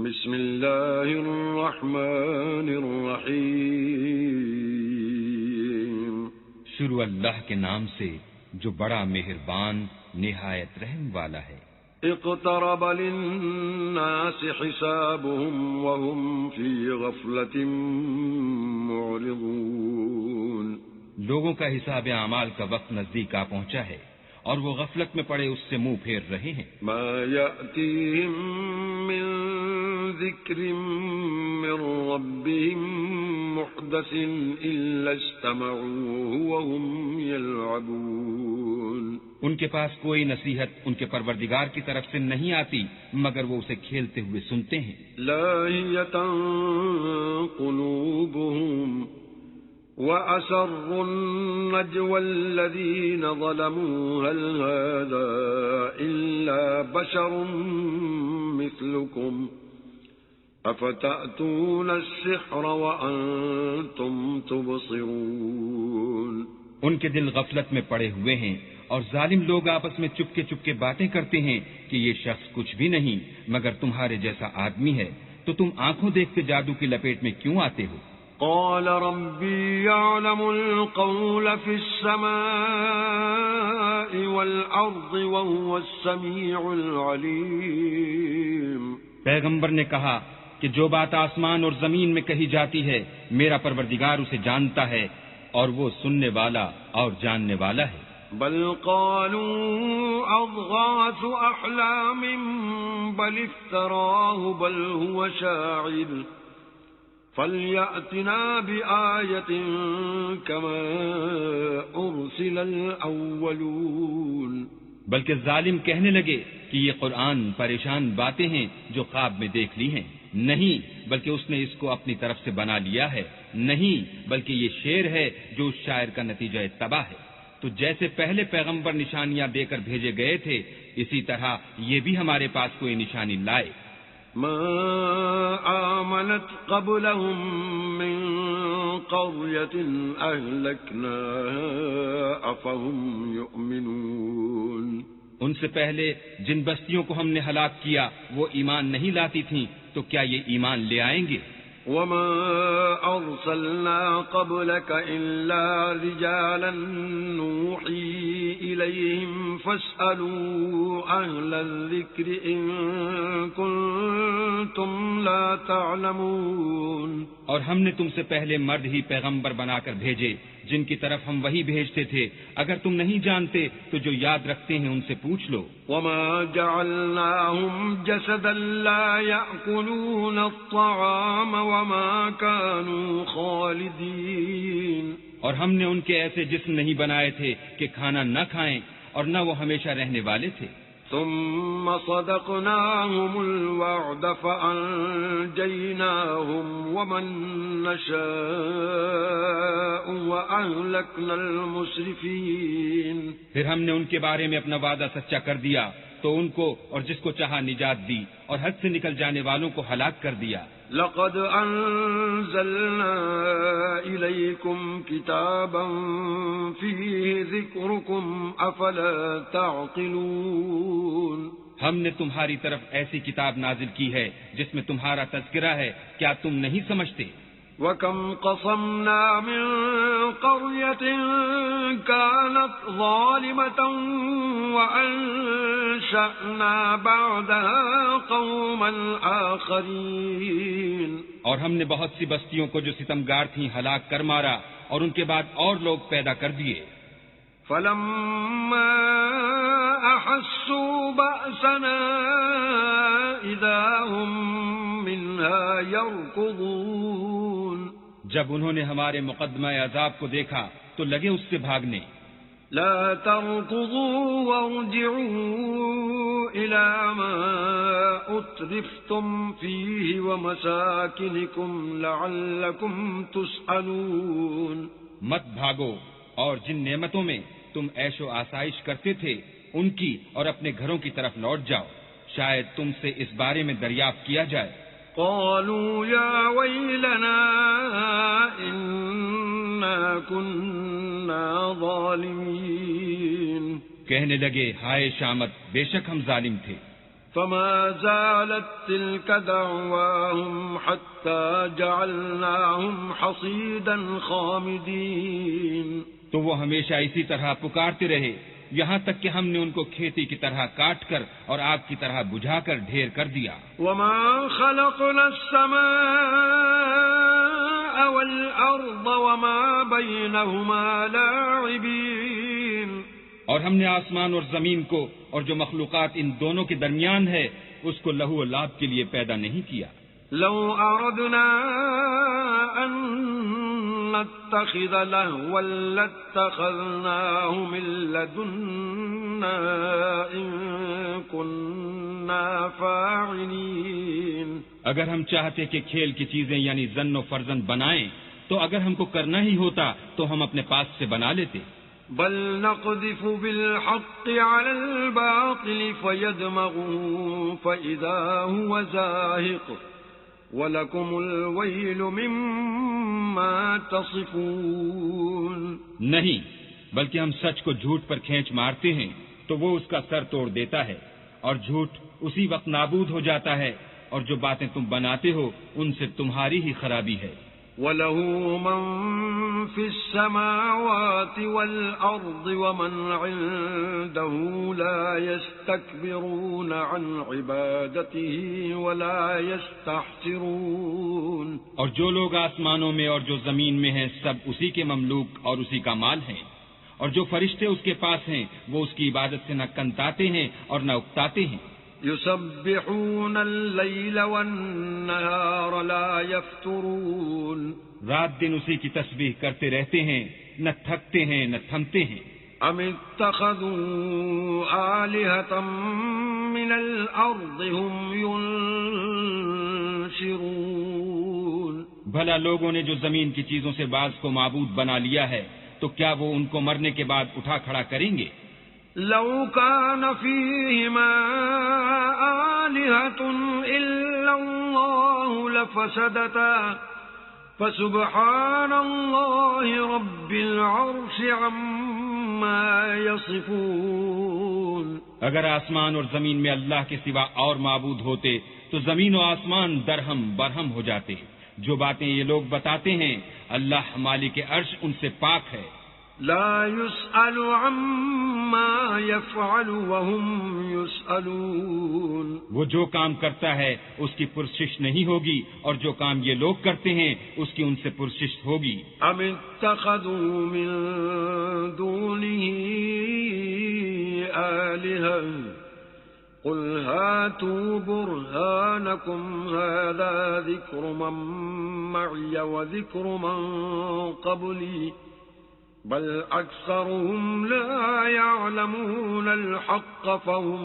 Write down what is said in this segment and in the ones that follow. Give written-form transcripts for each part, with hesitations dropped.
بسم اللہ الرحمن الرحیم۔ شروع اللہ کے نام سے جو بڑا مہربان نہایت رحم والا ہے۔ اقترب للناس حسابهم وهم في غفلة معرضون۔ لوگوں کا حساب اعمال کا وقت نزدیک آ پہنچا ہے اور وہ غفلت میں پڑے اس سے منہ پھیر رہے ہیں۔ ما يأتيهم من ذکر من ربهم محدث إلا استمعوه وهم يلعبون۔ ان کے پاس کوئی نصیحت ان کے پروردگار کی طرف سے نہیں آتی مگر وہ اسے کھیلتے ہوئے سنتے ہیں۔ لاہیۃ قلوبهم وَأَسَرُّوا النَّجْوَى الَّذِينَ ظَلَمُوا هَلْ هَذَا إِلَّا بَشَرٌ مِثْلُكُمْ أَفَتَأْتُونَ السِّحْرَ وَأَنْتُمْ تُبْصِرُونَ۔ ان کے دل غفلت میں پڑے ہوئے ہیں اور ظالم لوگ آپس میں چپکے چپکے باتیں کرتے ہیں کہ یہ شخص کچھ بھی نہیں مگر تمہارے جیسا آدمی ہے، تو تم آنکھوں دیکھتے جادو کی لپیٹ میں کیوں آتے ہو؟ قال ربي يعلم القول في السماء والأرض وهو السميع العليم۔ پیغمبر نے کہا کہ جو بات آسمان اور زمین میں کہی جاتی ہے میرا پروردگار اسے جانتا ہے اور وہ سننے والا اور جاننے والا ہے۔ بل قالوا أضغاث أحلام بل افتراه بل هو شاعر فَلْيَأْتِنَا بِآيَةٍ كَمَا أُرْسِلَ الْأَوَّلُونَ۔ بلکہ ظالم کہنے لگے کہ یہ قرآن پریشان باتیں ہیں جو خواب میں دیکھ لی ہیں، نہیں بلکہ اس نے اس کو اپنی طرف سے بنا لیا ہے، نہیں بلکہ یہ شعر ہے جو اس شاعر کا نتیجہ تباہ ہے۔ تو جیسے پہلے پیغمبر نشانیاں دے کر بھیجے گئے تھے اسی طرح یہ بھی ہمارے پاس کوئی نشانی لائے۔ ما آمنت قبلهم من قرية أهلكناها أفهم يؤمنون۔ ان سے پہلے جن بستیوں کو ہم نے ہلاک کیا وہ ایمان نہیں لاتی تھیں تو کیا یہ ایمان لے آئیں گے؟ وما أرسلنا قبلك إلا رجالا نوحي إليهم فاسألوا أهل الذكر إن كنتم لا تعلمون۔ اور ہم نے تم سے پہلے مرد ہی پیغمبر بنا کر بھیجے جن کی طرف ہم وہی بھیجتے تھے، اگر تم نہیں جانتے تو جو یاد رکھتے ہیں ان سے پوچھ لو۔ وما جعلناهم جسدا لا يأكلون الطعام وما كانوا خالدين۔ اور ہم نے ان کے ایسے جسم نہیں بنائے تھے کہ کھانا نہ کھائیں اور نہ وہ ہمیشہ رہنے والے تھے۔ ثم صدقناهم الوعد فأنجيناهم ومن نشاء وأهلكنا المسرفين۔ پھر ہم نے ان کے بارے میں اپنا وعدہ سچا کر دیا تو ان کو اور جس کو چاہا نجات دی اور حد سے نکل جانے والوں کو ہلاک کر دیا۔ لقد أنزلنا إليكم كتابا فيه ذكركم أفلا تعقلون۔ ہم نے تمہاری طرف ایسی کتاب نازل کی ہے جس میں تمہارا تذکرہ ہے، کیا تم نہیں سمجھتے؟ وَكَمْ قَصَمْنَا مِنْ قَرْيَةٍ كَانَتْ ظَالِمَةً وَأَنشَأْنَا بَعْدَهَا قَوْمًا آخَرِينَ۔ اور ہم نے بہت سی بستیوں کو جو ستمگار تھیں ہلاک کر مارا اور ان کے بعد اور لوگ پیدا کر دیے۔ فَلَمَّا أَحَسُّوا بَأْسَنَا إِذَا هُمْ مِنْهَا يَرْكُضُونَ۔ جب انہوں نے ہمارے مقدمہ عذاب کو دیکھا تو لگے اس سے بھاگنے۔ لا تركضوا وارجعوا إلى ما أترفتم فيه ومساكنكم لعلكم تسألون۔ مت بھاگو اور جن نعمتوں میں تم عیش و آسائش کرتے تھے ان کی اور اپنے گھروں کی طرف لوٹ جاؤ، شاید تم سے اس بارے میں دریافت کیا جائے۔ قالوا يا ويلنا إنا كنا ظالمين۔ کہنے لگے ہائے شامت، بے شک ہم ظالم تھے۔ فما زالت تلك دعواهم حتى جعلناهم حصيدا خامدين. تو وہ ہمیشہ اسی طرح پکارتے رہے یہاں تک کہ ہم نے ان کو کھیتی کی طرح کاٹ کر اور آگ کی طرح بجھا کر ڈھیر کر دیا. وما خلقنا السماء والأرض وما بينهما لاعبين. اور ہم نے آسمان اور زمین کو اور جو مخلوقات ان دونوں کے درمیان ہے اس کو لہو و لعب کے لیے پیدا نہیں کیا. لو أردنا أن نتخذ لهوا لاتخذناه من لدنا إن كنا فاعلين. اگر ہم چاہتے کہ کھیل کی چیزیں یعنی زن و فرزند بنائیں تو اگر ہم کو کرنا ہی ہوتا تو ہم اپنے پاس سے بنا لیتے. بل نقذف بالحق على الباطل فيدمغه فإذا هو زاهق وَلَكُمُ الْوَيْلُ مِمَّا تَصِفُونَ. نہیں بلکہ ہم سچ کو جھوٹ پر کھینچ مارتے ہیں تو وہ اس کا سر توڑ دیتا ہے اور جھوٹ اسی وقت نابود ہو جاتا ہے اور جو باتیں تم بناتے ہو ان سے تمہاری ہی خرابی ہے. وَلَهُ مَن فِي السَّمَاوَاتِ وَالْأَرْضِ وَمَنْ عِندَهُ لَا يَسْتَكْبِرُونَ عَنْ عِبَادَتِهِ وَلَا يَسْتَحْسِرُونَ. اور جو لوگ آسمانوں میں اور جو زمین میں ہیں سب اسی کے مملوک اور اسی کا مال ہیں اور جو فرشتے اس کے پاس ہیں وہ اس کی عبادت سے نہ کنتاتے ہیں اور نہ اکتاتے ہیں. يسبحون الليل والنهار لا يفترون. رات دن اسی کی تسبیح کرتے رہتے ہیں نہ تھکتے ہیں نہ تھمتے ہیں. ام اتخذوا آلهة من الأرض هم ينشرون. بھلا لوگوں نے جو زمین کی چیزوں سے بعض کو معبود بنا لیا ہے تو کیا وہ ان کو مرنے کے بعد اٹھا کھڑا کریں گے؟ لو كان فيهما آلهة إلا الله لفسدتا فسبحان الله رب العرش عما يصفون. اگر آسمان اور زمین میں اللہ کے سوا اور معبود ہوتے تو زمین و آسمان درہم برہم ہو جاتے. جو باتیں یہ لوگ بتاتے ہیں اللہ مالک عرش ان سے پاک ہے. لا يسأل عما يفعل وهم يسألون. وہ جو کام کرتا ہے اس کی پرسش نہیں ہوگی اور جو کام یہ لوگ کرتے ہیں اس کی ان سے پرسش ہوگی. ام اتخذوا من دونه آلهة قل هاتوا برهانكم هذا ذكر من معي وذكر من قبلي بل أكثرهم لا يعلمون الحق فهم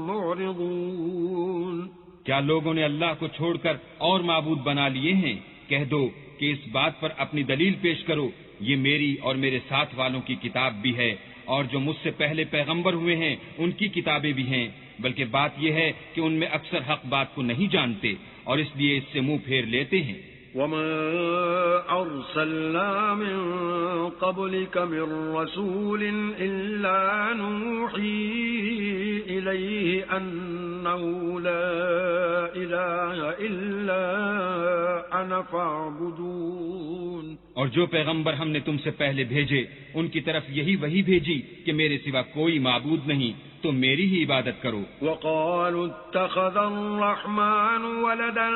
معرضون. کیا لوگوں نے اللہ کو چھوڑ کر اور معبود بنا لیے ہیں؟ کہہ دو کہ اس بات پر اپنی دلیل پیش کرو یہ میری اور میرے ساتھ والوں کی کتاب بھی ہے اور جو مجھ سے پہلے پیغمبر ہوئے ہیں ان کی کتابیں بھی ہیں بلکہ بات یہ ہے کہ ان میں اکثر حق بات کو نہیں جانتے اور اس لیے اس سے منہ پھیر لیتے ہیں. وما أرسلنا من قبلك من رسول إلا نوحي إليه أنه لا إله إلا أنا فاعبدون. اور جو پیغمبر ہم نے تم سے پہلے بھیجے ان کی طرف یہی وحی بھیجی کہ میرے سوا کوئی معبود نہیں تو میری ہی عبادت کرو. وقالوا اتخذ الرحمن ولدا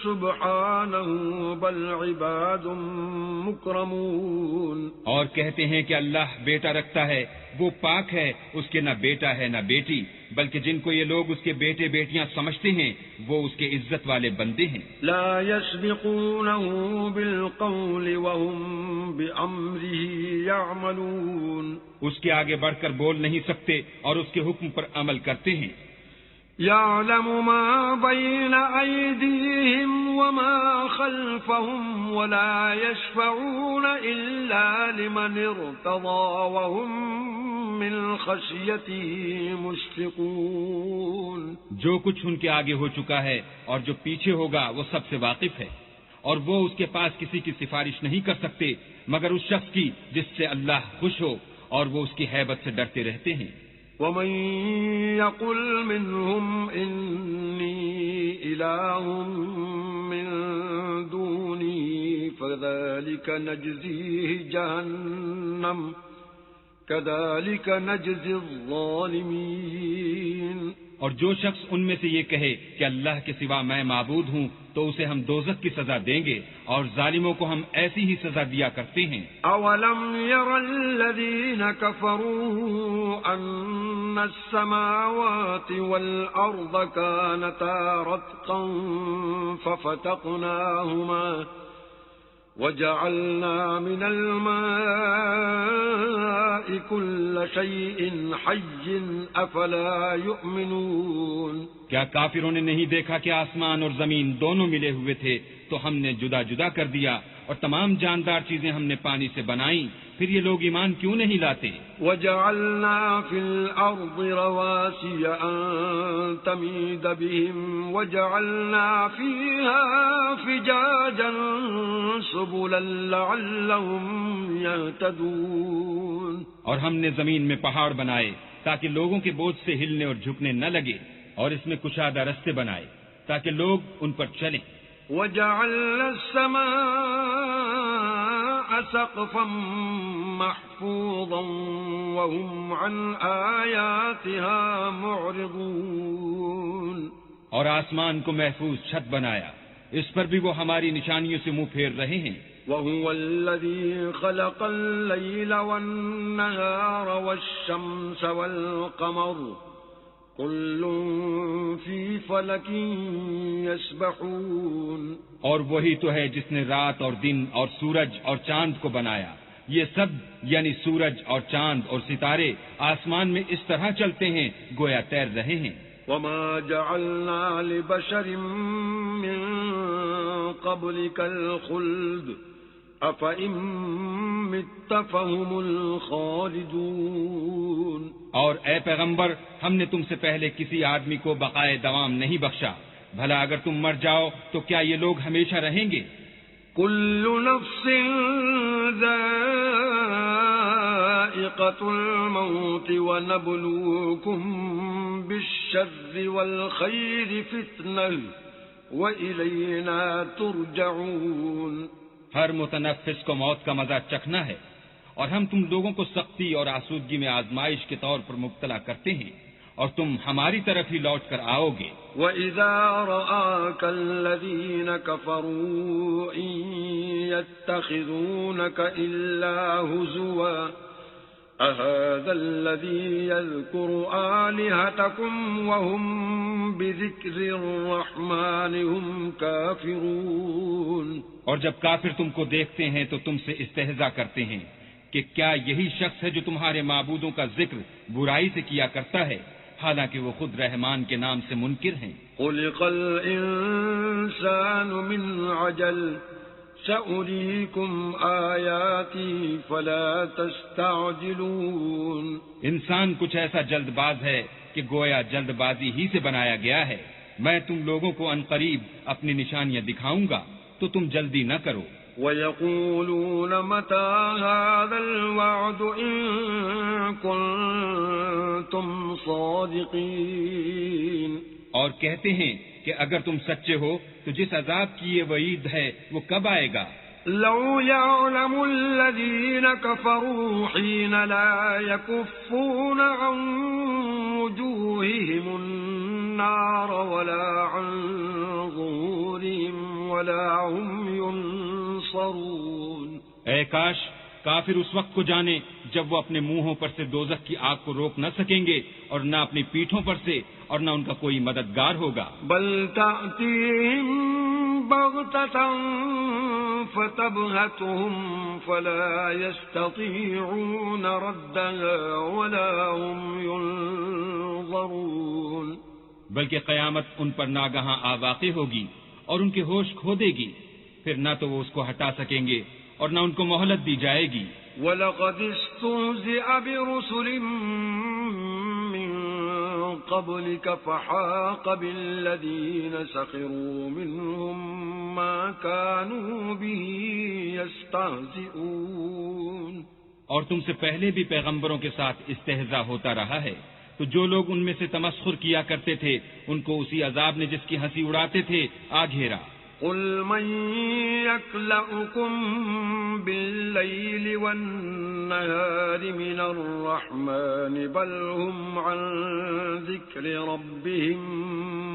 سبحانه بل عباد مکرمون. اور کہتے ہیں کہ اللہ بیٹا رکھتا ہے وہ پاک ہے اس کے نہ بیٹا ہے نہ بیٹی بلکہ جن کو یہ لوگ اس کے بیٹے بیٹیاں سمجھتے ہیں وہ اس کے عزت والے بندے ہیں. لا يسبقونه بالقول وهم بأمره يعملون. اس کے آگے بڑھ کر بول نہیں سکتے اور اس کے حکم پر عمل کرتے ہیں. يعلم ما بين أيديهم وما خلفهم ولا يشفعون إلا لمن ارتضى وهم من خشيته مشفقون. جو کچھ ان کے آگے ہو چکا ہے اور جو پیچھے ہوگا وہ سب سے واقف ہے اور وہ اس کے پاس کسی کی سفارش نہیں کر سکتے مگر اس شخص کی جس سے اللہ خوش ہو اور وہ اس کی ہیبت سے ڈرتے رہتے ہیں. ومن يقل منهم إني إله من دوني فذلك نجزيه جهنم كذلك نجزي الظالمين. اور جو شخص ان میں سے یہ کہے کہ اللہ کے سوا میں معبود ہوں تو اسے ہم دوزخ کی سزا دیں گے اور ظالموں کو ہم ایسی ہی سزا دیا کرتے ہیں. اولم ير الذين كفروا ان السماوات والارض كانتا رتقا ففتقناهما وجعلنا من الماء كل شيء حي افلا يؤمنون. کیا کافروں نے نہیں دیکھا کہ آسمان اور زمین دونوں ملے ہوئے تھے تو ہم نے جدا جدا کر دیا اور تمام جاندار چیزیں ہم نے پانی سے بنائیں، پھر یہ لوگ ایمان کیوں نہیں لاتے؟ وَجَعَلْنَا فِي الْأَرْضِ رَوَاسِيَ أَن تَمِيدَ بِهِمْ وَجَعَلْنا فِيهَا فِجَاجًا سُبُلًا لَعَلَّهُمْ يَهْتَدُونَ. اور ہم نے زمین میں پہاڑ بنائے تاکہ لوگوں کے بوجھ سے ہلنے اور جھکنے نہ لگے، اور اس میں کشادہ رستے بنائے تاکہ لوگ ان پر چلیں. وَجَعَلْنَا السَّمَاءَ سَقْفًا مَحْفُوظًا وَهُمْ عَنْ آيَاتِهَا مُعْرِضُونَ. اور آسمان کو محفوظ چھت بنایا، اس پر بھی وہ ہماری نشانیوں سے منہ پھیر رہے ہیں. وَهُوَ الَّذِي خَلَقَ اللَّيْلَ وَالنَّهَارَ وَالشَّمْسَ وَالْقَمَرَ كُلٌّ فِي فَلَكٍ يَسْبَحُونَ. اور وہی تو ہے جس نے رات اور دن اور سورج اور چاند کو بنایا، یہ سب یعنی سورج اور چاند اور ستارے آسمان میں اس طرح چلتے ہیں گویا تیر رہے ہیں. وَمَا جَعَلْنَا لِبَشَرٍ مِّن قَبْلِكَ الْخُلْدَ أَفَإِن مِّتَّ فَهُمُ الْخَالِدُونَ. اور اے پیغمبر، ہم نے تم سے پہلے کسی آدمی کو بقائے دوام نہیں بخشا، بھلا اگر تم مر جاؤ تو کیا یہ لوگ ہمیشہ رہیں گے؟ كُلُّ نَفْسٍ ذَائِقَةُ الْمَوْتِ وَنَبْلُوكُم بِالشَّرِّ وَالْخَيْرِ فِتْنَةً وَإِلَيْنَا تُرْجَعُونَ. ہر متنفس کو موت کا مزہ چکھنا ہے، اور ہم تم لوگوں کو سختی اور آسودگی میں آزمائش کے طور پر مبتلا کرتے ہیں، اور تم ہماری طرف ہی لوٹ کر آؤ گے. وَإِذَا رَآكَ الَّذِينَ كَفَرُوا إِن يَتَّخِذُونَكَ إِلَّا هُزُوًا أَهَذَا الَّذِي يَذْكُرُ آلِهَتَكُمْ وَهُمْ بِذِكْرِ الرَّحْمَنِ هُمْ كَافِرُونَ. اور جب کافر تم کو دیکھتے ہیں تو تم سے استہزاء کرتے ہیں کہ کیا یہی شخص ہے جو تمہارے معبودوں کا ذکر برائی سے کیا کرتا ہے، حالانکہ وہ خود رحمان کے نام سے منکر ہیں. خُلِقَ الْإِنسَانُ مِنْ عَجَلٍ سَأُرِيكُمْ آيَاتِي فَلَا تَسْتَعْجِلُونَ. انسان کچھ ایسا جلد باز ہے کہ گویا جلد بازی ہی سے بنایا گیا ہے. میں تم لوگوں کو عنقریب اپنی نشانیاں دکھاؤں گا تو تم جلدی نہ کرو. وَيَقُولُونَ مَتَى هَذَا الْوَعْدُ إِن كُنتُمْ صَادِقِينَ. اور کہتے ہیں کہ اگر تم سچے ہو تو جس عذاب کی یہ وعید ہے وہ کب آئے گا؟ لو يعلم الذين كفروا حين لا يكفون عن وجوههم النار ولا عن ظهورهم ولا هم ينصرون. اے کاش کافر اس وقت کو جانے جب وہ اپنے منہوں پر سے دوزخ کی آگ کو روک نہ سکیں گے اور نہ اپنی پیٹھوں پر سے اور نہ ان کا کوئی مددگار ہوگا. بل تأتيهم بغتة فتبهتهم فلا يستطيعون ردها ولا هم ينظرون. بلکہ قیامت ان پر ناگہاں آ واقع ہوگی اور ان کے ہوش کھو دے گی، پھر نہ تو وہ اس کو ہٹا سکیں گے اور نہ ان کو مہلت دی جائے گی. وَلَقَدِ اسْتُهْزِئَ بِرُسُلٍ مِّن قَبْلِكَ فَحَاقَ بِالَّذِينَ سَخِرُوا مِنْهُمْ مَا كَانُوا بِهِ يَسْتَهْزِئُونَ. اور تم سے پہلے بھی پیغمبروں کے ساتھ استہزاء ہوتا رہا ہے، تو جو لوگ ان میں سے تمسخر کیا کرتے تھے ان کو اسی عذاب نے جس کی ہنسی اڑاتے تھے آ گھیرا۔ قل من يكلؤكم بالليل والنهار من الرحمن بل هم عن ذكر ربهم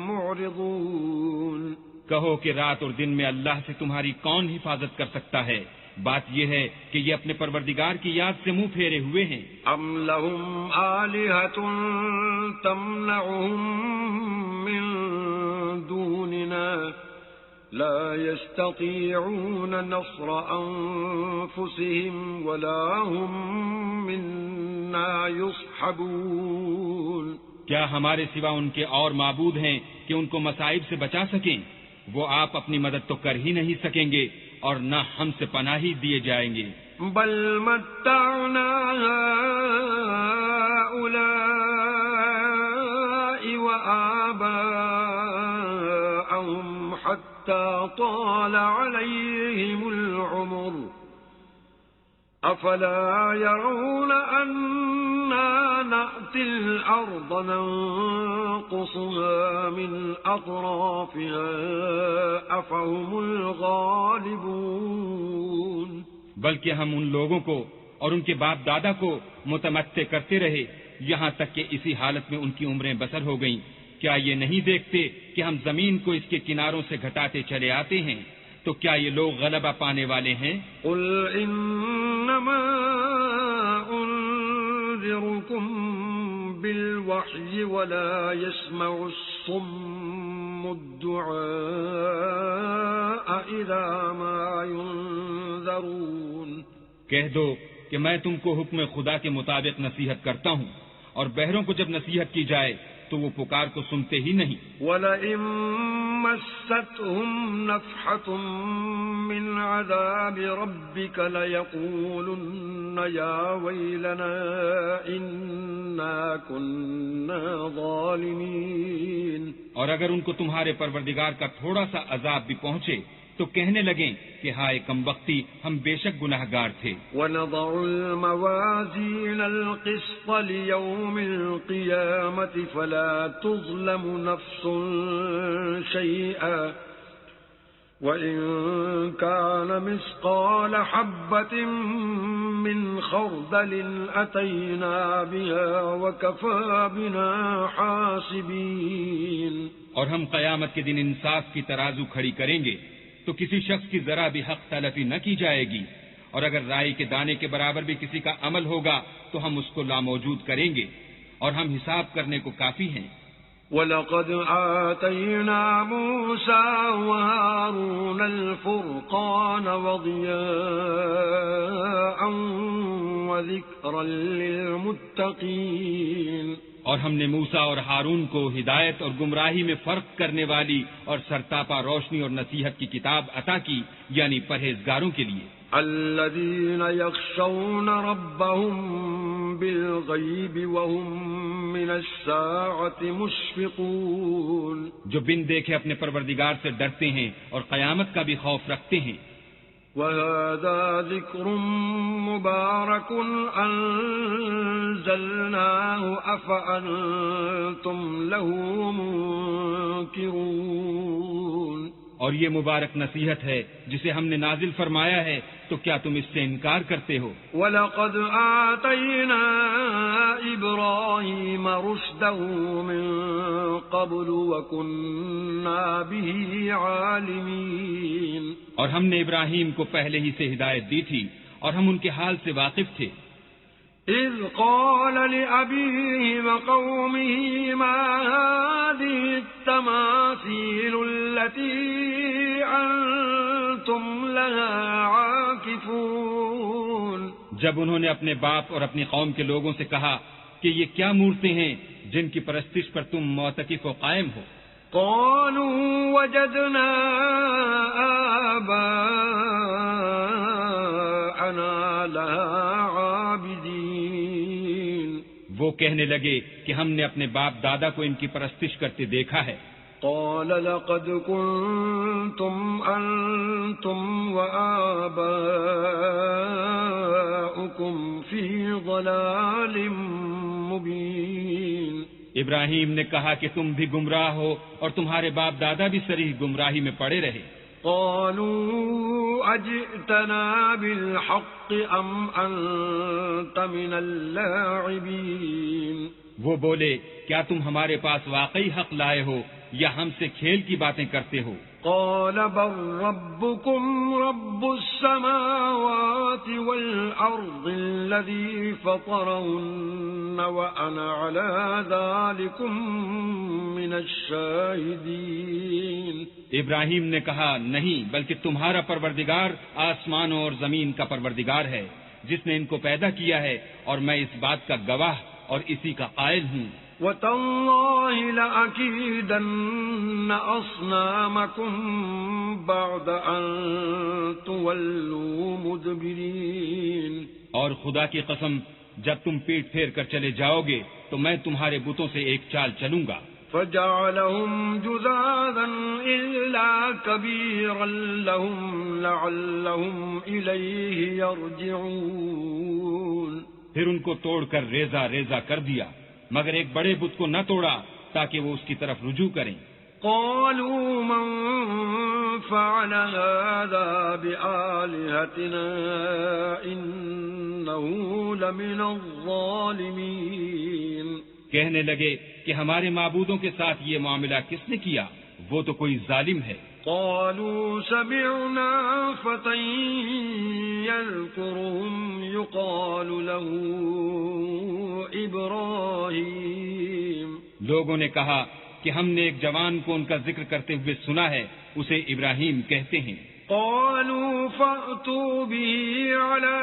معرضون۔ کہو کہ رات اور دن میں اللہ سے تمہاری کون حفاظت کر سکتا ہے؟ بات یہ ہے کہ یہ اپنے پروردگار کی یاد سے منہ پھیرے ہوئے ہیں۔ ام لهم آلهة تمنعهم من دوننا لا يستطيعون نصر أنفسهم ولا هم منا يصحبون۔ کیا ہمارے سوا ان کے اور معبود ہیں کہ ان کو مصائب سے بچا سکیں؟ وہ آپ اپنی مدد تو کر ہی نہیں سکیں گے اور نہ ہم سے پناہ ہی دیے جائیں گے۔ بل متعنا هؤلاء وآباءهم حتى طال عليهم العمر أفلا يرون أنا نأتي الأرض ننقصها من أطرافها أفهم الغالبون۔ بلکہ ہم ان لوگوں کو اور ان کے باپ دادا کو متمتع کرتے رہے یہاں تک کہ اسی حالت میں ان کی عمریں بسر ہو گئیں۔ کیا یہ نہیں دیکھتے کہ ہم زمین کو اس کے کناروں سے گھٹاتے چلے آتے ہیں؟ تو کیا یہ لوگ غلبہ پانے والے ہیں؟ قل انما انذركم بالوحی ولا يسمع الصم الدعاء اذا ما ينذرون۔ کہہ دو کہ میں تم کو حکم خدا کے مطابق نصیحت کرتا ہوں، اور بہروں کو جب نصیحت کی جائے تو وہ پکار کو سنتے ہی نہیں۔ وَلَئِن مَسَّتْهُمْ نَفْحَةٌ مِّنْ عَذَابِ رَبِّكَ لَيَقُولُنَّ يَا وَيْلَنَا إِنَّا كُنَّا ظَالِمِينَ۔ اور اگر ان کو تمہارے پروردگار کا تھوڑا سا عذاب بھی پہنچے تو کہنے لگیں کہ ہائے کم وقتی ہم بے شک گناہگار تھے۔ وَنَضَعُ الْمَوَازِينَ الْقِسْطَ لِيَوْمِ الْقِيَامَةِ فَلَا تُظْلَمُ نَفْسٌ شَيْئًا وَإِن كَانَ مِثْقَالَ حَبَّةٍ مِّنْ خَرْدَلٍ أَتَيْنَا بِهَا وَكَفَى بِنَا حَاسِبِينَ۔ اور ہم قیامت کے دن انصاف کی ترازو کھڑی کریں گے تو کسی شخص کی ذرا بھی حق تلفی نہ کی جائے گی، اور اگر رائی کے دانے کے برابر بھی کسی کا عمل ہوگا تو ہم اس کو لاموجود کریں گے، اور ہم حساب کرنے کو کافی ہیں۔ وَلَقَدْ آتَيْنَا مُوسَى وَهَارُونَ الْفُرْقَانَ وَضِيَاءً وَذِكْرًا لِلْمُتَّقِينَ۔ اور ہم نے موسیٰ اور ہارون کو ہدایت اور گمراہی میں فرق کرنے والی اور سرتاپا روشنی اور نصیحت کی کتاب عطا کی، یعنی پرہیزگاروں کے لیے۔ الذين يخشون ربهم بالغيب وهم من الساعة مشفقون۔ جو بن دیکھے اپنے پروردگار سے ڈرتے ہیں اور قیامت کا بھی خوف رکھتے ہیں۔ وهذا ذكر مبارك أنزلناه أفأنتم له منكرون۔ اور یہ مبارک نصیحت ہے جسے ہم نے نازل فرمایا ہے، تو کیا تم اس سے انکار کرتے ہو؟ وَلَقَدْ آتَيْنَا إِبْرَاهِيمَ رُشْدَهُ مِن قَبْلُ وَكُنَّا بِهِ عَالِمِينَ۔ اور ہم نے ابراہیم کو پہلے ہی سے ہدایت دی تھی اور ہم ان کے حال سے واقف تھے۔ إِذْ قَالَ لِأَبِيهِ وَقَوْمِهِ مَا هَٰذِهِ التَّمَاثِيلُ الَّتِي أَنتُمْ لَهَا عَاكِفُونَ۔ جب انہوں نے اپنے باپ اور اپنی قوم کے لوگوں سے کہا کہ یہ کیا مورتیں ہیں جن کی پرستش پر تم معتکف و قائم ہو؟ قالوا وجدنا آباءنا لها عابدين۔ وہ کہنے لگے کہ ہم نے اپنے باپ دادا کو ان کی پرستش کرتے دیکھا ہے۔ قال لقد كنتم أنتم وآباؤكم في ضلال مبين۔ ابراہیم نے کہا کہ تم بھی گمراہ ہو اور تمہارے باپ دادا بھی صریح گمراہی میں پڑے رہے۔ قالوا اجئتنا بالحق ام انت من اللاعبین، وہ بولے کیا تم ہمارے پاس واقعی حق لائے ہو یا ہم سے کھیل کی باتیں کرتے ہو؟ قال بل ربكم رب السماوات والأرض الذي فطرهن وأنا على ذلكم من الشاهدين۔ ابراہیم نے کہا نہیں، بلکہ تمہارا پروردگار آسمانوں اور زمین کا پروردگار ہے جس نے ان کو پیدا کیا ہے، اور میں اس بات کا گواہ اور اسی کا قائل ہوں۔ وَتَاللَّهِ لَأَكِيدَنَّ أَصْنَامَكُمْ بَعْدَ أَن تُوَلُّوا مُدْبِرِينَ، اور خدا کی قسم جب تم پیٹ پھیر کر چلے جاؤ گے تو میں تمہارے بتوں سے ایک چال چلوں گا۔ فَجَعَلَهُمْ جُذَاذًا إِلَّا كَبِيرًا لَهُمْ لَعَلَّهُمْ إِلَيْهِ يَرْجِعُونَ، پھر ان کو توڑ کر ریزہ ریزہ کر دیا، مگر ایک بڑے بت کو نہ توڑا تاکہ وہ اس کی طرف رجوع کریں۔ قالوا من فعل هذا بآلهتنا إنه لمن الظالمين، کہنے لگے کہ ہمارے معبودوں کے ساتھ یہ معاملہ کس نے کیا؟ وہ تو کوئی ظالم ہے۔ قالوا سمعنا فتى يذكرهم يقال له إبراهيم، لوگوں نے کہا کہ ہم نے ایک جوان کو ان کا ذکر کرتے ہوئے سنا ہے، اسے ابراہیم کہتے ہیں۔ قالوا فأتوا به على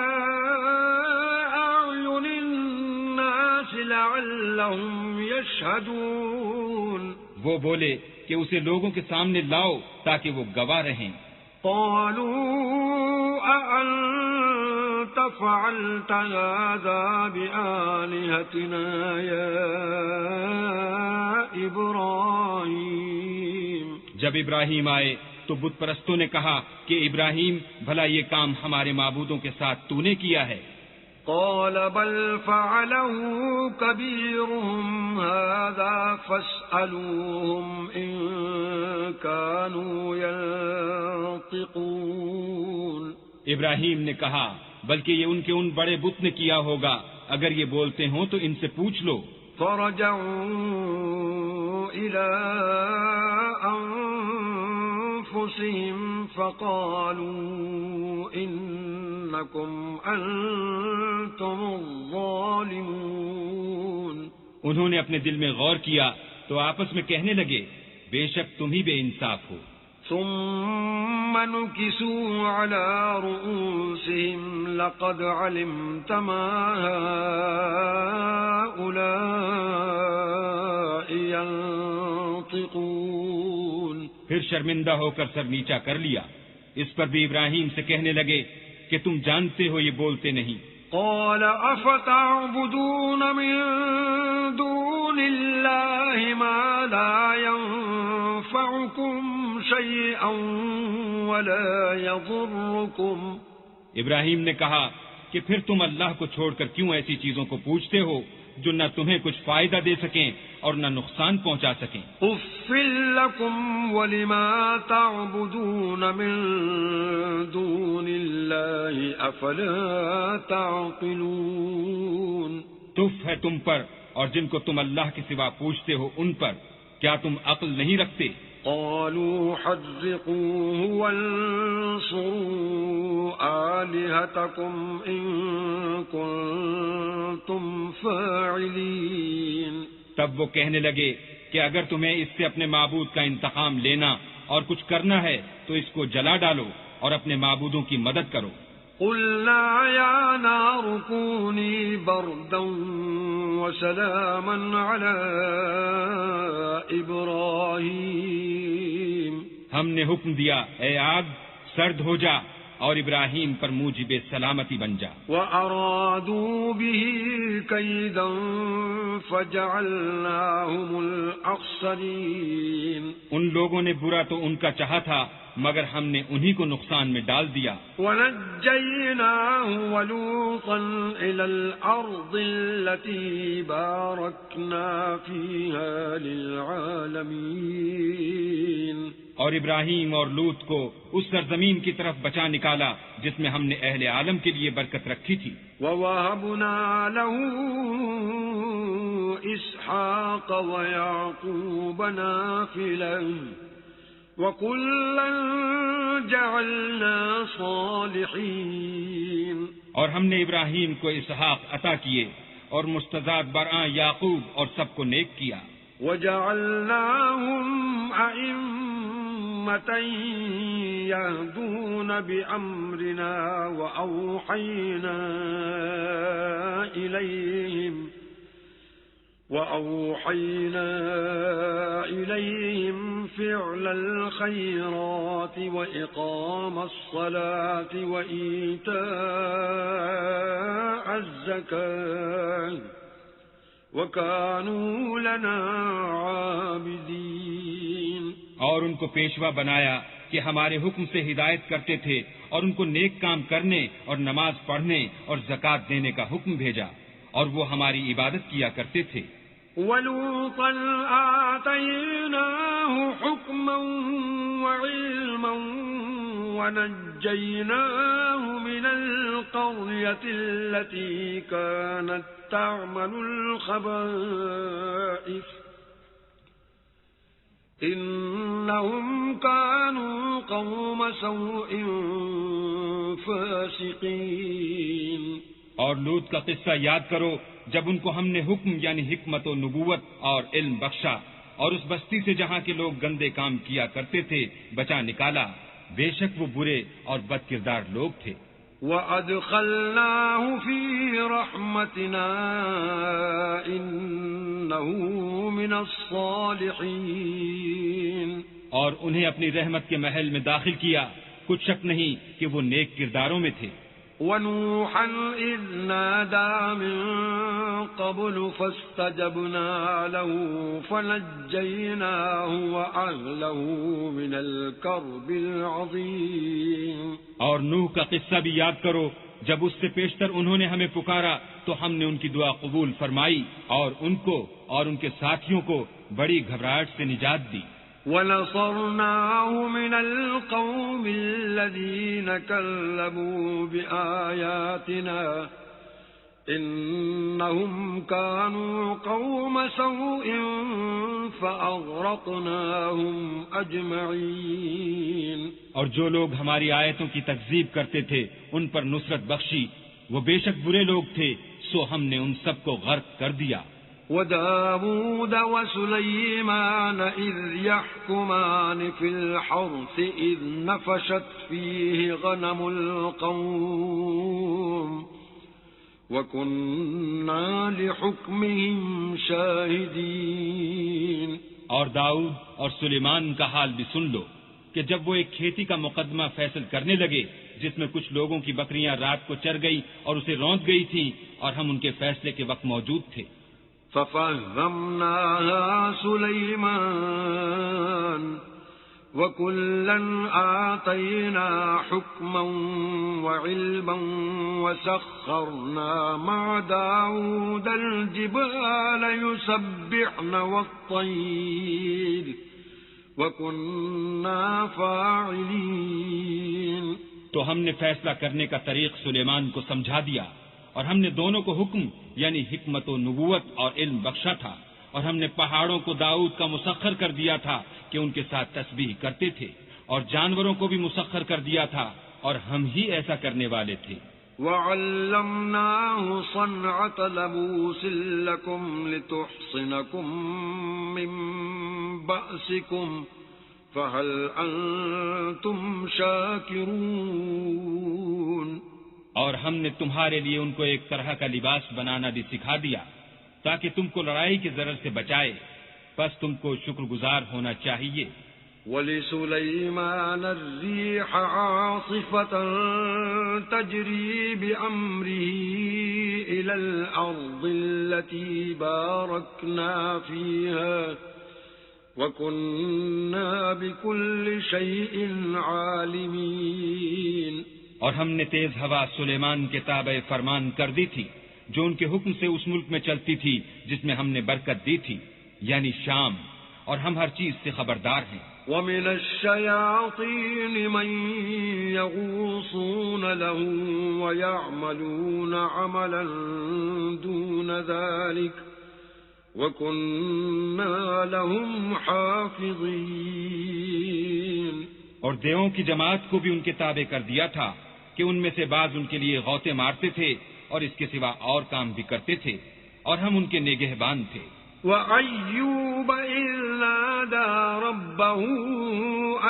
أعين الناس لعلهم يشهدون، وہ بولے کہ اسے لوگوں کے سامنے لاؤ تاکہ وہ گواہ رہیں۔ قالوا أأنت فعلت هذا بآلهتنا يا إبراهيم، جب ابراہیم آئے تو بت پرستوں نے کہا کہ ابراہیم بھلا یہ کام ہمارے معبودوں کے ساتھ تو نے کیا ہے؟ قال بل فعله كبيرهم هذا فاسألوهم إن كانوا ينطقون، ابراہیم نے کہا بلکہ یہ ان کے ان بڑے بت نے کیا ہوگا، اگر یہ بولتے ہوں تو ان سے پوچھ لو۔ فرجعوا إلى أنفسهم فقالوا إنكم أنتم الظالمون، انہوں نے اپنے دل میں غور کیا تو آپس میں کہنے لگے بے شک تم ہی بے انصاف ہو۔ ثم نكسوا على رؤوسهم لقد علمت ما هؤلاء ينطقون، پھر شرمندہ ہو کر سر نیچا کر لیا۔ اس پر بھی ابراہیم سے کہنے لگے کہ تم جانتے ہو یہ بولتے نہیں۔ قال افتعبدون من دون الله ما لا ينفعكم شيئا ولا يضركم، ابراہیم نے کہا کہ پھر تم اللہ کو چھوڑ کر کیوں ایسی چیزوں کو پوچھتے ہو جو نہ تمہیں کچھ فائدہ دے سکیں اور نہ نقصان پہنچا سکیں۔ اف لکم ولما تعبدون من دون اللہ افلا تعقلون، تف ہے تم پر اور جن کو تم اللہ کے سوا پوچھتے ہو ان پر، کیا تم عقل نہیں رکھتے؟ قالوا حرقوه وانصروا آلهتكم إن كنتم فاعلين، تب وہ کہنے لگے کہ اگر تمہیں اس سے اپنے معبود کا انتقام لینا اور کچھ کرنا ہے تو اس کو جلا ڈالو اور اپنے معبودوں کی مدد کرو۔ قلنا يا نار كوني بردا وسلاما على إبراهيم، ہم نے حکم دیا اے آگ سرد ہو جا اور ابراہیم پر موجب سلامتی بن جا۔ وَأَرَادُوا بِهِ كَيْدًا فَجَعَلْنَاهُمُ الْأَخْسَرِينَ۔ ان لوگوں نے برا تو ان کا چاہا تھا مگر ہم نے انہی کو نقصان میں ڈال دیا۔ وَنَجَّيْنَاهُ وَلُوطًا إِلَى الْأَرْضِ الَّتِي بَارَكْنَا فِيهَا لِلْعَالَمِينَ۔ اور ابراہیم اور لوط کو اس سرزمین کی طرف بچا نکالا جس میں ہم نے اہل عالم کے لیے برکت رکھی تھی۔ وَوَهَبْنَا لَهُ إِسْحَاقَ وَيَعْقُوبَ نَافِلًا وَكُلًّا جَعَلْنَا صَالِحِينَ۔ اور ہم نے ابراہیم کو اسحاق عطا کیے اور مستضاد برآں یعقوب اور سب کو نیک کیا۔ وَجَعَلْنَاهُمْ أَئِمَّةً يَهْدُونَ بِأَمْرِنَا وَأَوْحَيْنَا إِلَيْهِمْ فِعْلَ الْخَيْرَاتِ وَإِقَامَ الصَّلَاةِ وَإِيتَاءَ الزَّكَاةِ وَكَانُوا لَنَا عَابِدِينَ۔ اور ان کو پیشوا بنایا کہ ہمارے حکم سے ہدایت کرتے تھے اور ان کو نیک کام کرنے اور نماز پڑھنے اور زکوٰۃ دینے کا حکم بھیجا اور وہ ہماری عبادت کیا کرتے تھے۔ وَلُوطًا آتَيْنَاهُ حُكْمًا وَعِلْمًا وَنَجَّيْنَاهُ مِنَ الْقَرْيَةِ الَّتِي كَانَتْ تَعْمَلُ الْخَبَائِثَ إِنَّهُمْ كَانُوا قَوْمَ سَوْءٍ فَاسِقِينَ۔ اور لوط کا قصہ یاد کرو جب ان کو ہم نے حکم یعنی حکمت و نبوت اور علم بخشا اور اس بستی سے جہاں کے لوگ گندے کام کیا کرتے تھے بچا نکالا، بے شک وہ برے اور بد کردار لوگ تھے۔ وَأَدْخَلْنَاهُ فِي رَحْمَتِنَا إِنَّهُ مِنَ الصَّالِحِينَ۔ اور انہیں اپنی رحمت کے محل میں داخل کیا، کچھ شک نہیں کہ وہ نیک کرداروں میں تھے۔ وَنُوحًا إِذْ نَادَى مِن قَبْلُ فَاسْتَجَبْنَا لَهُ فَنَجَّيْنَاهُ وَأَهْلَهُ مِنَ الْكَرْبِ الْعَظِيمِ۔ اور نوح کا قصہ بھی یاد کرو جب اس سے پیشتر انہوں نے ہمیں پکارا تو ہم نے ان کی دعا قبول فرمائی اور ان کو اور ان کے ساتھیوں کو بڑی گھبراہٹ سے نجات دی۔ وَنَصَرْنَاهُ مِنَ الْقَوْمِ الَّذِينَ كَذَّبُوا بِآيَاتِنَا إِنَّهُمْ كَانُوا قَوْمَ سَوْءٍ فَأَغْرَقْنَاهُمْ أَجْمَعِينَ۔ اور جو لوگ ہماری آیتوں کی تکذیب کرتے تھے ان پر نصرت بخشی، وہ بے شک برے لوگ تھے، سو ہم نے ان سب کو غرق کر دیا۔ وَدَاوُودَ وَسُلَيْمَانَ إِذْ يَحْكُمَانِ فِي الْحَرْثِ إِذْ نَفَشَتْ فِيهِ غَنَمُ الْقَوْمِ وَكُنَّا لِحُكْمِهِمْ شَاهِدِينَ۔ اور داؤد اور سلیمان کا حال بھی سن لو کہ جب وہ ایک کھیتی کا مقدمہ فیصل کرنے لگے جس میں کچھ لوگوں کی بکریاں رات کو چر گئی اور اسے روند گئی تھیں اور ہم ان کے فیصلے کے وقت موجود تھے۔ فَفَهَّمْنَاهَا سُلَيْمَانَ وَكُلًّا آتَيْنَا حُكْمًا وَعِلْمًا وَسَخَّرْنَا مَعَ دَاوُودَ الْجِبَالَ يُسَبِّحْنَ وَالطَّيْرَ وَكُنَّا فَاعِلِينَ۔ تو ہم نے فیصلہ کرنے کا طریق سلیمان کو سمجھا دیا اور ہم نے دونوں کو حکم یعنی حکمت و نبوت اور علم بخشا تھا، اور ہم نے پہاڑوں کو داؤد کا مسخر کر دیا تھا کہ ان کے ساتھ تسبیح کرتے تھے، اور جانوروں کو بھی مسخر کر دیا تھا اور ہم ہی ایسا کرنے والے تھے۔ وَعَلَّمْنَاهُ صَنْعَةَ لَبُوسٍ لَكُمْ لِتُحْصِنَكُمْ مِنْ بَأْسِكُمْ فَهَلْ أَنْتُمْ شَاكِرُونَ۔ اور ہم نے تمہارے لیے ان کو ایک طرح کا لباس بنانا بھی سکھا دیا تاکہ تم کو لڑائی کے ضرر سے بچائے، بس تم کو شکر گزار ہونا چاہیے۔ وَلِسُلَيْمَانَ الرِّيحَ عَاصِفَةً تَجْرِي بِأَمْرِهِ إِلَى الْأَرْضِ الَّتِي بَارَكْنَا فِيهَا وَكُنَّا بِكُلِّ شَيْءٍ عَالِمِينَ۔ اور ہم نے تیز ہوا سلیمان کے تابع فرمان کر دی تھی جو ان کے حکم سے اس ملک میں چلتی تھی جس میں ہم نے برکت دی تھی، یعنی شام، اور ہم ہر چیز سے خبردار ہیں۔ وَمِنَ الشَّيَاطِينِ مَن يَغُوصُونَ لَهُ وَيَعْمَلُونَ عَمَلًا دُونَ ذَلِكَ وَكُنَّا لَهُمْ حَافِظِينَ۔ اور دیووں کی جماعت کو بھی ان کے تابع کر دیا تھا کہ ان میں سے بعض ان کے لیے غوطے مارتے تھے اور اس کے سوا اور کام بھی کرتے تھے، اور ہم ان کے نگہبان تھے۔ وَأَيُّوبَ إِذْ نَادَى رَبَّهُ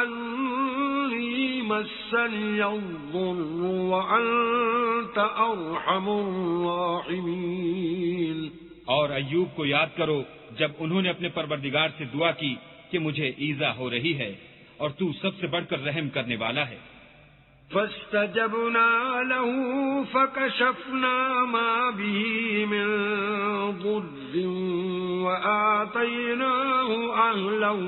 أَنِّي مَسَّنِيَ الضُّرُّ وَأَنْتَ أَرْحَمُ الرَّاحِمِينَ۔ اور ایوب کو یاد کرو جب انہوں نے اپنے پروردگار سے دعا کی کہ مجھے ایذا ہو رہی ہے اور تو سب سے بڑھ کر رحم کرنے والا ہے۔ فاستجبنا له فكشفنا ما به من ضر وآتيناه أهله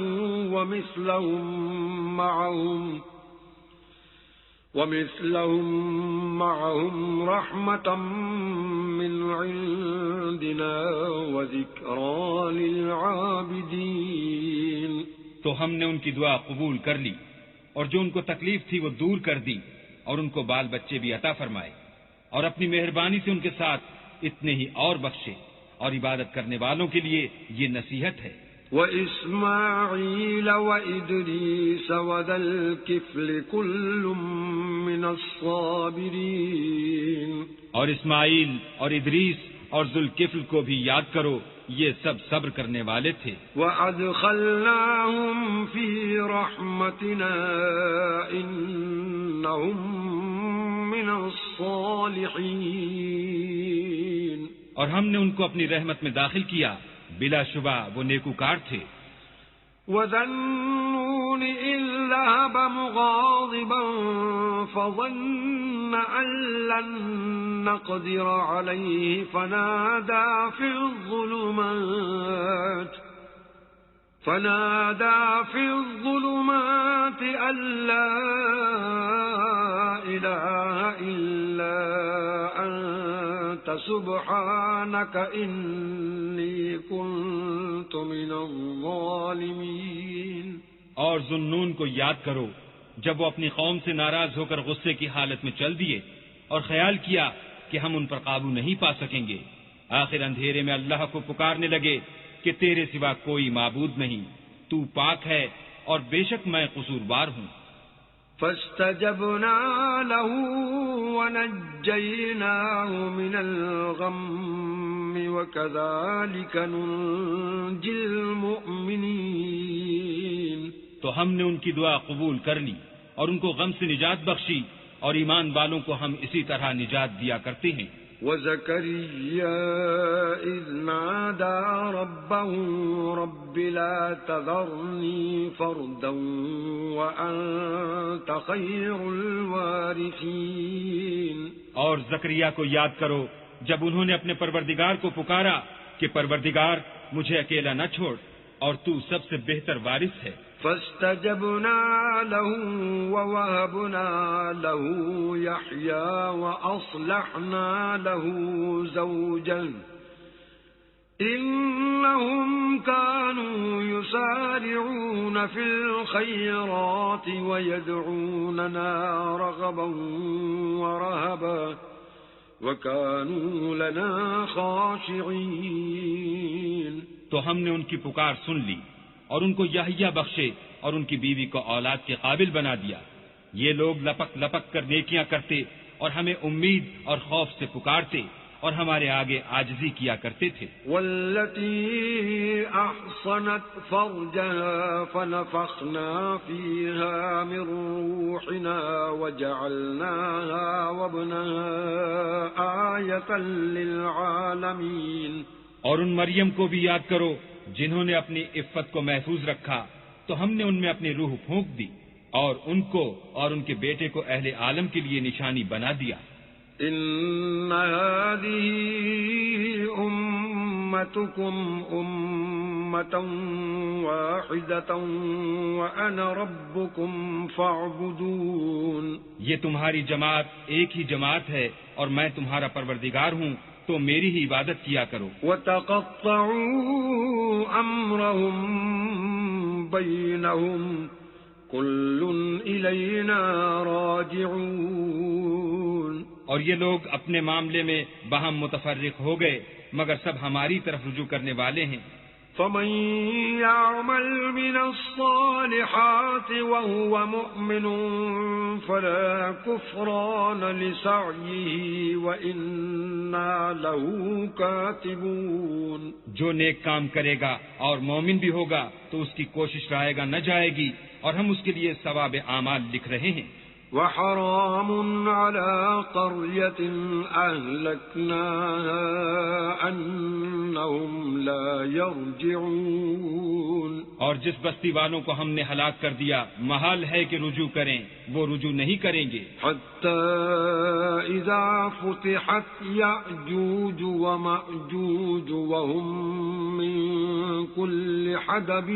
ومثلهم معهم رحمة من عندنا وذكرى للعابدين۔ تو ہم نے ان کی دعا قبول کر لی اور جو ان کو تکلیف تھی وہ دور کر دی، اور ان کو بال بچے بھی عطا فرمائے، اور اپنی مہربانی سے ان کے ساتھ اتنے ہی اور بخشے، اور عبادت کرنے والوں کے لیے یہ نصیحت ہے۔ وَإِسْمَاعِيلَ وَإِدْرِيسَ وَذَا الْكِفْلِ كُلٌّ مِّنَ الصَّابِرِينَ۔ اور اسماعیل اور ادریس اور ذوالکفل کو بھی یاد کرو، یہ سب صبر کرنے والے تھے۔ وَأَدْخَلْنَاهُمْ فِي رَحْمَتِنَا إِنَّهُمْ مِنَ الصَّالِحِينَ۔ اور ہم نے ان کو اپنی رحمت میں داخل کیا، بلا شبہ وہ نیکوکار تھے۔ وَذَا النُّونِ إِذ ذَهَبَ مُغَاضِبًا فَظَنَّ أَن لَّن نَّقْدِرَ عَلَيْهِ فَنَادَىٰ فِي الظُّلُمَاتِ أَن لَّا إِلَٰهَ إِلَّا أَنتَ سُبْحَانَكَ إِنِّي كُنتُ مِنَ الظَّالِمِينَ۔ اور ذُنُّون کو یاد کرو جب وہ اپنی قوم سے ناراض ہو کر غصے کی حالت میں چل دیے اور خیال کیا کہ ہم ان پر قابو نہیں پا سکیں گے، آخر اندھیرے میں اللہ کو پکارنے لگے کہ تیرے سوا کوئی معبود نہیں، تو پاک ہے اور بے شک میں قصوروار ہوں۔ فاستجبنا له ونجيناه من الغم وكذلك ننجي المؤمنين۔ تو ہم نے ان کی دعا قبول کر لی اور ان کو غم سے نجات بخشی، اور ایمان والوں کو ہم اسی طرح نجات دیا کرتے ہیں۔ وَزَكَرِيَّا إِذْ نَادَى رَبَّهُ رَبِّ لَا تَذَرْنِي فَرْدًا وَأَنْتَ خَيْرُ الْوَارِثِينَ۔ اور زکریا کو یاد کرو جب انہوں نے اپنے پروردگار کو پکارا کہ پروردگار مجھے اکیلا نہ چھوڑ، اور تو سب سے بہتر وارث ہے۔ فاستجبنا له ووهبنا له يحيى وأصلحنا له زوجا إنهم كانوا يسارعون في الخيرات ويدعوننا رغبا ورهبا وكانوا لنا خاشعين۔ تو ہم نے ان کی پکار سن لی اور ان کو یحییٰ بخشے اور ان کی بیوی کو اولاد کے قابل بنا دیا۔ یہ لوگ لپک لپک کر نیکیاں کرتے اور ہمیں امید اور خوف سے پکارتے اور ہمارے آگے عاجزی کیا کرتے تھے۔ والتي أحصنت فرجها فنفخنا فيها من روحنا وجعلناها وابنها آية للعالمين۔ اور ان مریم کو بھی یاد کرو جنہوں نے اپنی عفت کو محفوظ رکھا تو ہم نے ان میں اپنی روح پھونک دی اور ان کو اور ان کے بیٹے کو اہل عالم کے لیے نشانی بنا دیا۔ ان هذه امتكم امة واحدة وانا ربكم فاعبدون۔ یہ تمہاری جماعت ایک ہی جماعت ہے اور میں تمہارا پروردگار ہوں، تو میری ہی عبادت کیا کرو۔ وتقطعوا امرهم بينهم كل إلينا راجعون۔ اور یہ لوگ اپنے معاملے میں باہم متفرق ہو گئے، مگر سب ہماری طرف رجوع کرنے والے ہیں۔ فمن يعمل من الصالحات وهو مؤمن فلا كفران لسعيه وإنا له كاتبون۔ جو نیک کام کرے گا اور مومن بھی ہوگا تو اس کی کوشش رائے گا نہ جائے گی، اور ہم اس کے لیے ثواب اعمال لکھ رہے ہیں۔ وحرام على قرية أهلكناها أنهم لا يرجعون۔ اور جس بستی والوں کو ہم نے ہلاک کر دیا محال ہے کہ رجوع کریں، وہ رجوع نہیں کریں گے۔ حتى إذا فتحت يأجوج ومأجوج وهم من كل حدب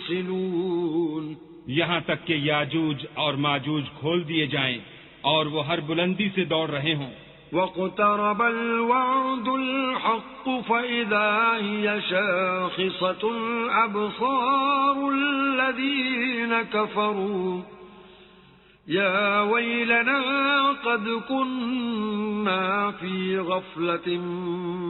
ينسلون۔ یہاں تک کہ یاجوج اور ماجوج کھول دیے جائیں اور وہ ہر بلندی سے دوڑ رہے ہوں۔ واقترب الوعد الحق فإذا هي شاخصة أبصار الذين كفروا يا ويلنا قد كنا في غفلة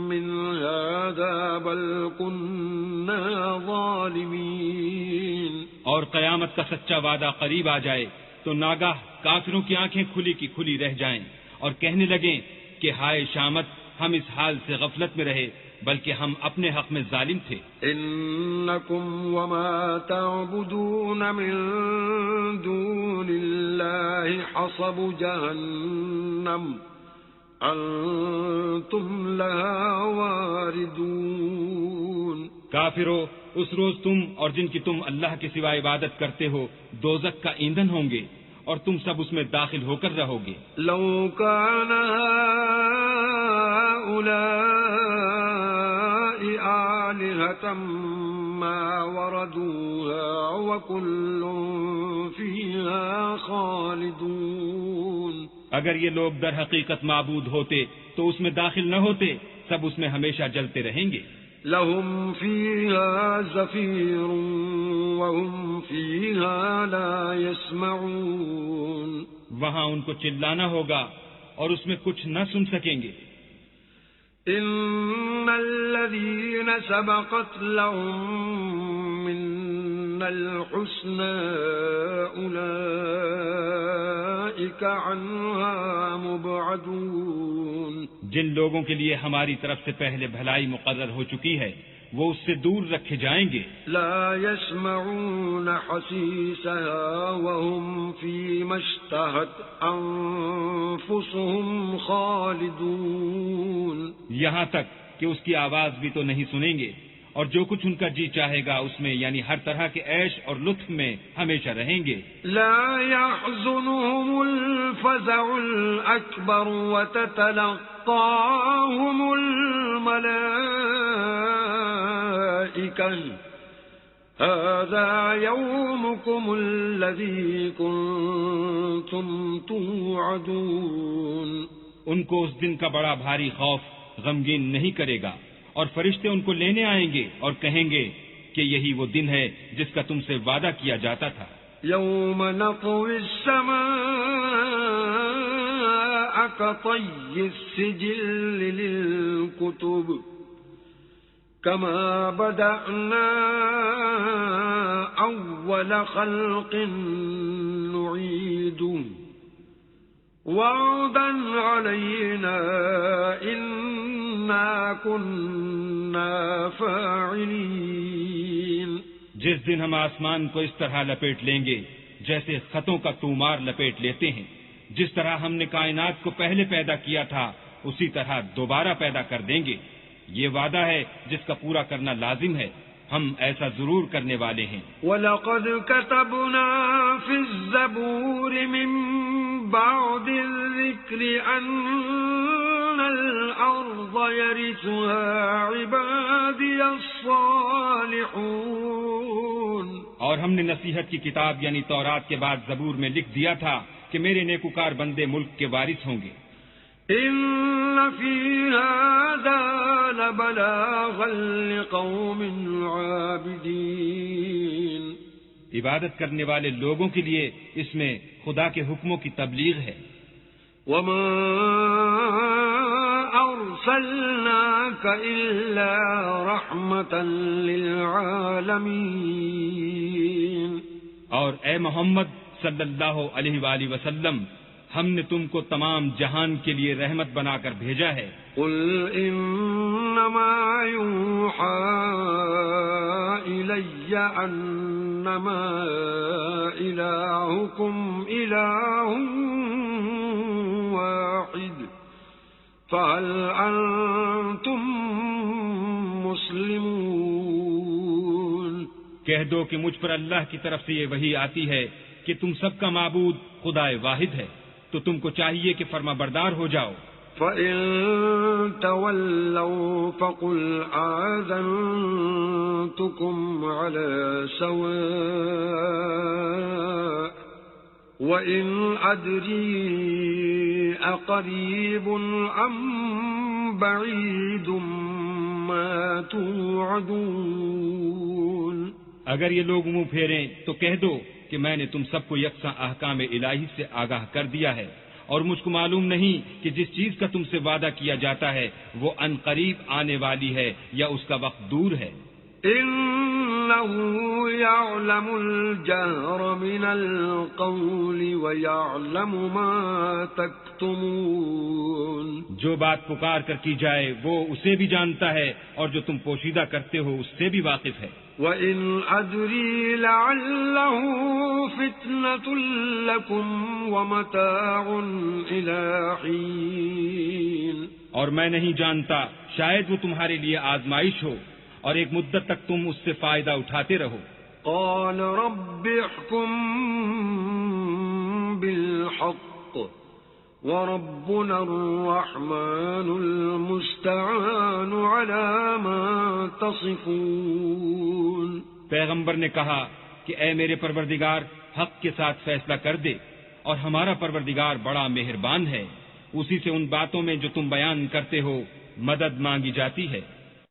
من هذا بل كنا ظالمين۔ اور قیامت کا سچا وعدہ قریب آ جائے تو ناگاہ کافروں کی آنکھیں کھلی کی کھلی رہ جائیں اور کہنے لگیں کہ ہائے شامت، ہم اس حال سے غفلت میں رہے بلکہ ہم اپنے حق میں ظالم تھے۔ انکم وما تعبدون من دون اللہ حصب جہنم انتم لها واردون۔ کافرو، اس روز تم اور جن کی تم اللہ کے سوا عبادت کرتے ہو دوزخ کا ایندھن ہوں گے اور تم سب اس میں داخل ہو کر رہو گے۔ لو كان هؤلاء آلهة ما وردوها وكل فيها خالدون۔ اگر یہ لوگ در حقیقت معبود ہوتے تو اس میں داخل نہ ہوتے، سب اس میں ہمیشہ جلتے رہیں گے۔ لهم فيها زفير وهم فيها لا يسمعون۔ وہاں ان کو چلانا ہوگا اور اس میں کچھ نہ سن سکیں گے۔ ان الذين سبقت لهم منا الحسنى اولئك عنها مبعدون۔ جن لوگوں کے لیے ہماری طرف سے پہلے بھلائی مقرر ہو چکی ہے وہ اس سے دور رکھے جائیں گے۔ لا يسمعون حسيسها وهم فيما اشتهت انفسهم خالدون۔ یہاں تک کہ اس کی آواز بھی تو نہیں سنیں گے اور جو کچھ ان کا جی چاہے گا اس میں یعنی ہر طرح کے عیش اور لطف میں ہمیشہ رہیں گے۔ لا يحزنهم الفزع الأكبر وتتلقاهم الملائكة هذا يومكم الذي كنتم توعدون۔ ان کو اس دن کا بڑا بھاری خوف غمگین نہیں کرے گا، اور فرشتے ان کو لینے آئیں گے اور کہیں گے کہ یہی وہ دن ہے جس کا تم سے وعدہ کیا جاتا تھا۔ يوم نطوي السماء كطي السجل للكتب كما بدأنا أول خلق نعيده وعدا علينا إنا كنا فاعلين۔ جس دن ہم آسمان کو اس طرح لپیٹ لیں گے جیسے خطوں کا تومار لپیٹ لیتے ہیں، جس طرح ہم نے کائنات کو پہلے پیدا کیا تھا اسی طرح دوبارہ پیدا کر دیں گے۔ یہ وعدہ ہے جس کا پورا کرنا لازم ہے، ہم ایسا ضرور کرنے والے ہیں۔ وَلَقَدْ كَتَبْنَا فِي الزَّبُورِ مِن بَعْدِ الذِّكْرِ أَنَّ الْأَرْضَ يَرِثُهَا عِبَادِيَ الصَّالِحُونَ، اور ہم نے نصیحت کی کتاب یعنی تورات کے بعد زبور میں لکھ دیا تھا کہ میرے نیکوکار بندے ملک کے وارث ہوں گے۔ إِنَّ فِي هَذَا لَبَلَاغًا لِقَوْمٍ عَابِدِينَ، عبادت کرنے والے لوگوں کے لیے اس میں خدا کے حکموں کی تبلیغ ہے۔ وَمَا أَرْسَلْنَاكَ إِلَّا رَحْمَةً لِلْعَالَمِينَ، اور اے محمد صلی اللہ علیہ وآلہ وسلم، ہم نے تم کو تمام جہان کے لیے رحمت بنا کر بھیجا ہے۔ قُلْ إِنَّمَا يُوحَى إِلَيَّ أَنَّمَا إِلَٰهُكُمْ إِلَٰهٌ وَاحِدٌ فَهَلْ أَنتُم مُّسْلِمُونَ، کہہ دو کہ مجھ پر اللہ کی طرف سے یہ وحی آتی ہے کہ تم سب کا معبود خدا واحد ہے، تو تم کو چاہیے کہ فرما بردار ہو جاؤ۔ فَإِن تَوَلَّوْا فَقُلْ آذَنتُكُمْ عَلَى سَوَاءٍ وَإِنْ أَدْرِي أَقَرِيبٌ أَمْ بَعِيدٌ مَا تُوعَدُونَ، اگر یہ لوگ منہ پھیریں تو کہہ دو کہ میں نے تم سب کو یکساں احکام الہی سے آگاہ کر دیا ہے، اور مجھ کو معلوم نہیں کہ جس چیز کا تم سے وعدہ کیا جاتا ہے وہ ان قریب آنے والی ہے یا اس کا وقت دور ہے۔ إِنَّهُ يَعْلَمُ الْجَهْرَ مِنَ الْقَوْلِ وَيَعْلَمُ مَا تَكْتُمُونَ، جو بات پکار کر کی جائے وہ اسے بھی جانتا ہے اور جو تم پوشیدہ کرتے ہو اس سے بھی واقف ہے۔ وَإِنْ أَدْرِي لَعَلَّهُ فِتْنَةٌ لَكُمْ وَمَتَاعٌ إِلَى حِينٍ، اور میں نہیں جانتا، شاید وہ تمہارے لیے آزمائش ہو اور ایک مدت تک تم اس سے فائدہ اٹھاتے رہو۔ قَالَ رَبِّ احْكُم بِالْحَقِّ وَرَبُّنَا الرَّحْمَنُ الْمُسْتَعَانُ عَلَى مَا تَصِفُونَ، پیغمبر نے کہا کہ اے میرے پروردگار، حق کے ساتھ فیصلہ کر دے، اور ہمارا پروردگار بڑا مہربان ہے، اسی سے ان باتوں میں جو تم بیان کرتے ہو مدد مانگی جاتی ہے۔